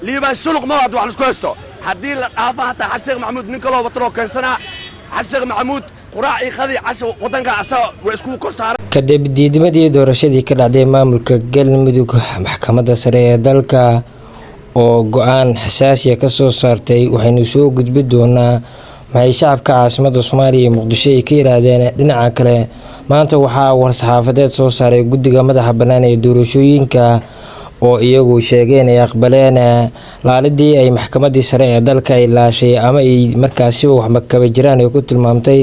liibaan shuluq ma wad wax la isku haysto haddii la dhaafo hataa xasheekh maxamuud ninka loo wataro keensanaa xasheekh maxamuud quraacii qadii casho waddanka asaga way isku kor saaray kadib diidmadii doorashadii ka dhacday maamulka galmudug maxkamadda sare ee dalka oo go'aan xasaasiya ka soo saartay waxaynu soo gudbi doonaa maxay shacabka caasimadda Soomaaliya ee Muqdisho ay ka yiraahdeen dhinaca kale maanta waxaa war-saxaafadeed soo saaray guddiga madaxa bannaan ee doorashooyinka oo iyagu sheegeen ay aqbaleen laalidii ay maxkamaddii sare ee dalka ay laashay ama ay markaasi wax makaba jiraan ay ku tilmaamtay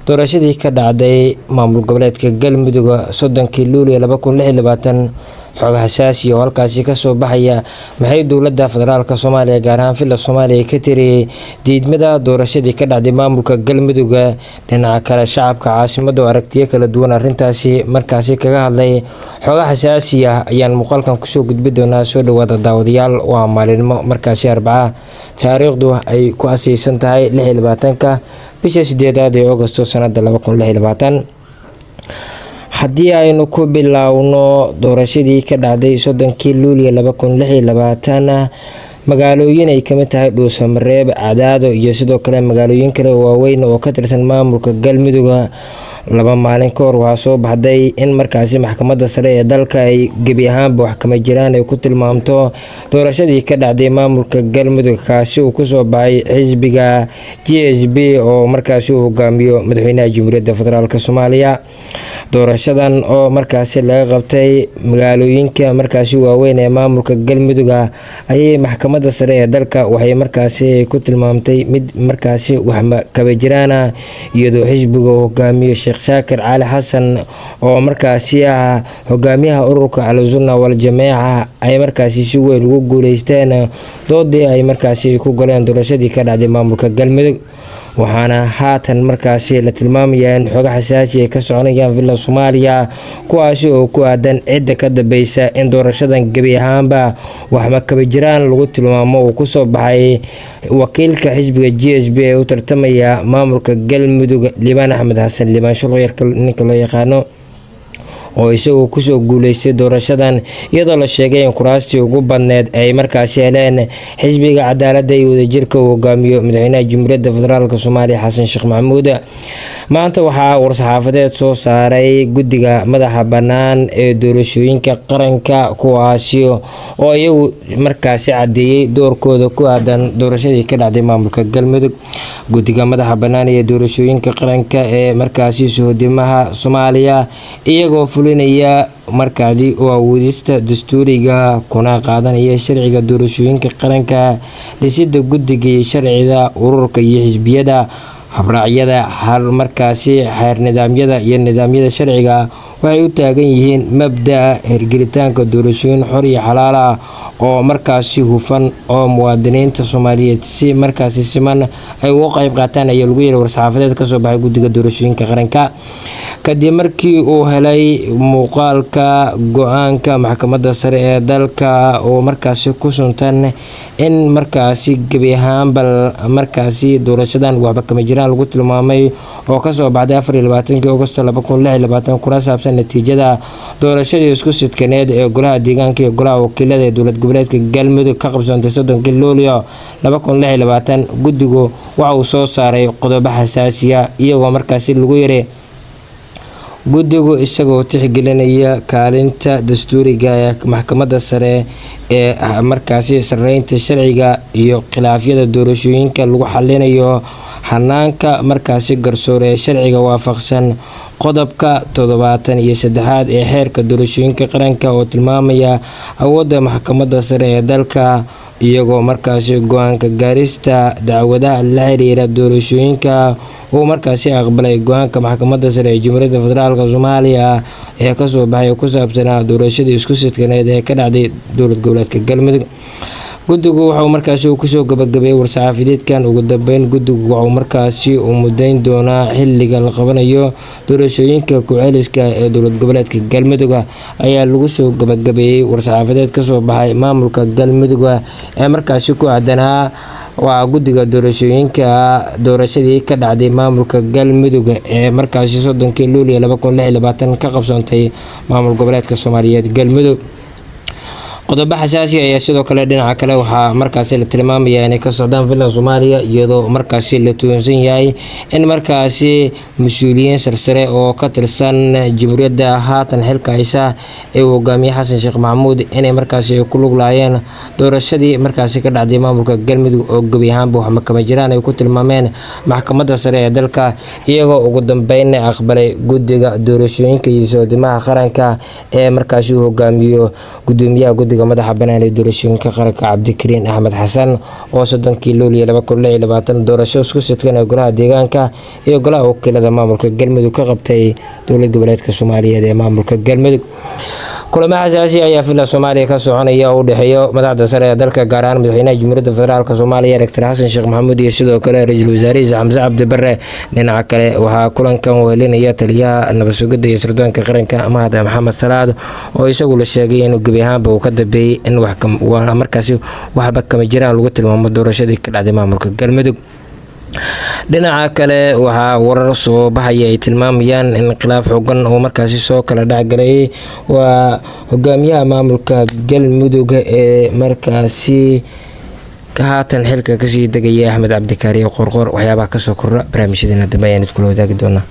doorashadii ka dhacday maamul goboleedka Galmudug 30 Luulyo 2026 xog xasaasi oo halkaasi ka soo baxaya maxay dowladda federaalka Soomaaliya gaar ahaan filla Soomaaliya ka tiriyay diidmada doorashadii ka dhacday maamulka Galmudug dhinaca kale shacabka caasimadda aragtiyo kala duwan arintaasi markaasi kaga hadlay xog xasaasi ah ayaan muuqaalkan ku soo gudbi doonaa soo dhawaada daawadayaal waa maalinimo markaasi Arbaca taariikhdu ay ku asaysan tahay 26ka bisha 8aad ee Agoosto sanadda 2026 haddii aynu ku bilaawno doorashadii ka dhacday 30 Luulyo 2026 magaalooyin ay kamid tahay Dhuusamareeb Cadaado iyo sidoo kale magaalooyin kale waaweyn oo ka tirsan maamulka Galmudug laba maalin ka hor waxaa soo baxday in markaasi maxkamadda sare ee dalka ay gebi ahaanba wax kama jiraan ay ku tilmaamto doorashadii ka dhacday maamulka Galmudug kaasi uu ku soo baxay xisbiga GSB oo markaasi uu hogaamiyo madaxweynaha Jamhuuriyadda Federaalka Soomaaliya doorashadan oo markaasi laga qabtay magaalooyinka markaasi waaweyn ee maamulka Galmudug ayay maxkamadda sare ee dalka waxay markaasi ku tilmaamtay mid markaasi wax kaba jiraan iyadoo xisbiga hogaamiyo Sheekh Shaakir Cali Xasan oo markaasi ah hogaamiyaha ururka Al-Sunna wal Jamaaca ay markaasi si weyn ugu guuleysteen doodii ay markaasi ku galeen doorashadii ka dhacday maamulka Galmudug waxaana haatan markaasi la tilmaamayaa in xog xasaasi ah ka soconayaan villa Soomaaliya kuwaasi oo ku aadan cidda ka dambaysa in doorashadan gabi ahaanba wax ma kaba jiraan lagu tilmaamo oo ku soo baxay wakiilka xisbiga GSB ee u tartamaya maamulka Galmudug Liibaan Axmed Xasan Liibaan Shuluq ninka loo yaqaano oo isagu ku soo guuleystay doorashadan iyadoo la sheegay in kuraastii ugu badneed ay markaasi heleen xisbiga cadaaladda iyo wadajirka uu hogaamiyo madaxweynaha Jamhuuriyadda Federaalka Soomaaliya Xasan Sheekh Maxamuud maanta waxaa war-saxaafadeed soo saaray guddiga madaxa bannaan ee doorashooyinka qaranka kuwaasi oo iyagu markaasi cadeeyay doorkooda ku aadan doorashadii ka dhacday maamulka Galmudug guddiga madaxa bannaan ee doorashooyinka qaranka ee markaasi sohodimaha Soomaaliya iyagoo fulinaya markaadi oo awoodista dastuuriga kuna qaadanaya sharciga doorashooyinka qaranka dhisida guddiga sharciga ururka iyo xisbiyada habraacyada hal markaasi xeer nidaamyada iyo nidaamyada sharciga waxay u taagan yihiin mabda'a hirgelitaanka doorashooyin xor iyo xalaal ah oo markaasi hufan oo muwaadiniinta Soomaaliyeed si markaasi siman ay uga qayb qaataan ayaa lagu yeeray war-saxaafadeed ka soo baxay guddiga doorashooyinka qaranka kadib markii uu helay muuqaalka go'aanka maxkamadda sare ee dalka oo markaasi ku suntan in markaasi gabi ahaanba markaasi doorashadan waxba kama jiraan lagu tilmaamay oo ka soo baxday 24 Agoosto 2026 kuna saabsan natiijada doorashadii isku sidkaneed ee golaha deegaanka iyo golaha wakiilada ee dowlad goboleedka Galmudug ka qabsantay 30 Luulyo 2026 guddigu waxa uu soo saaray qodobo xasaasi ah iyagoo markaasi lagu yeeray guddigu isagoo tixgelinaya kaalinta dastuuriga ee maxkamadda sare ee markaasi sareynta sharciga iyo khilaafyada doorashooyinka lagu xalinayo hanaanka markaasi garsoore ee sharciga waafaqsan qodobka 73 ee xeerka doorashooyinka qaranka oo tilmaamaya awoodda maxkamadda sare ee dalka iyagoo markaasi go'aanka gaarista dacwadaha la xiriira doorashooyinka uu markaasi aqbalay go'aanka maxkamadda sare ee Jamhuuriyadda Federaalka Soomaaliya ee ka soo baxay ku saabsanaa doorashadii isku sidkaneed ee ka dhacday dowlad goboleedka Galmudug guddigu wuxuu markaasi ku soo gabagabeeyay war-saxaafadeedkan ugu dambeyn guddigu wuxuu markaasi u mudayn doonaa xilliga la qabanayo doorashooyinka ku-celiska ee dowlad goboleedka Galmudug ayaa lagu soo gabagabeeyay war-saxaafadeed ka soo baxay maamulka Galmudug ee markaasi ku aadanaa waa guddiga doorashooyinka doorashadii ka dhacday maamulka Galmudug ee markaasi 30 Luulyo 2026 ka qabsantay maamul goboleedka Soomaaliyeed Galmudug qodobo xasaasi ah ayaa sidoo kale dhinaca kale waxaa markaasi la tilmaamayaa inay ka socdaan villa Soomaaliya iyadoo markaasi la tuhunsan yahay in markaasi mas'uuliyiin sarsare oo ka tirsan jamhuuriyadda haatan xilka haysa ee hogaamiye Xasan Sheekh Maxamuud inay markaasi ku lug laayeen doorashadii markaasi ka dhacday maamulka Galmudug oo gabi ahaanba wax maxkamad jiraan ay ku tilmaameen maxkamadda sare ee dalka iyagoo ugu dambeyn aqbalay guddiga doorashooyinka iyo soodimaha qaranka ee markaasi uu hogaamiyo gudoomiyaha guddiga madaxa bannaan ee doorashooyinka qaranka Cabdikariin Axmed Xasan oo 30 Luulyo 2020 doorasho isku sidkan ee golaha deegaanka iyo golaha wakiilada maamulka Galmudug ka qabtay dowlad goboleedka Soomaaliyeed ee maamulka Galmudug kulamo xasaasi ah ayaa villa Soomaaliya ka soconaya oo u dhaxeeyo madaxda sare ee dalka gaar ahaan madaxweynaha Jamhuuriyadda Federaalka Soomaaliya Dr. Xasan Sheekh Maxamuud iyo sidoo kale ra'iisul wasaarihiisa Xamse Cabdi Barre dhinaca kale waxaa kulankan weelinaya taliyaha nabad sugidda iyo sirdoonka qaranka Mahad Maxamed Salaad oo isagu la sheegay inuu gabi ahaanba uu ka dambeeyay in markaasi waxba kama jiraan lagu tilmaamo doorashadii ka dhacday maamulka Galmudug dhinaca kale waxaa warar soo baxaya ay tilmaamayaan in khilaaf xooggan oo markaasi soo kala dhacgalay waa hogaamiyaha maamulka Galmudug ee markaasi haatan xilka kasii degaya Axmed Cabdi Kaariye Qorqor waxyaabaha ka soo kordha barnaamijyadeena dambe ayaan idin kula wadaagi doonaa.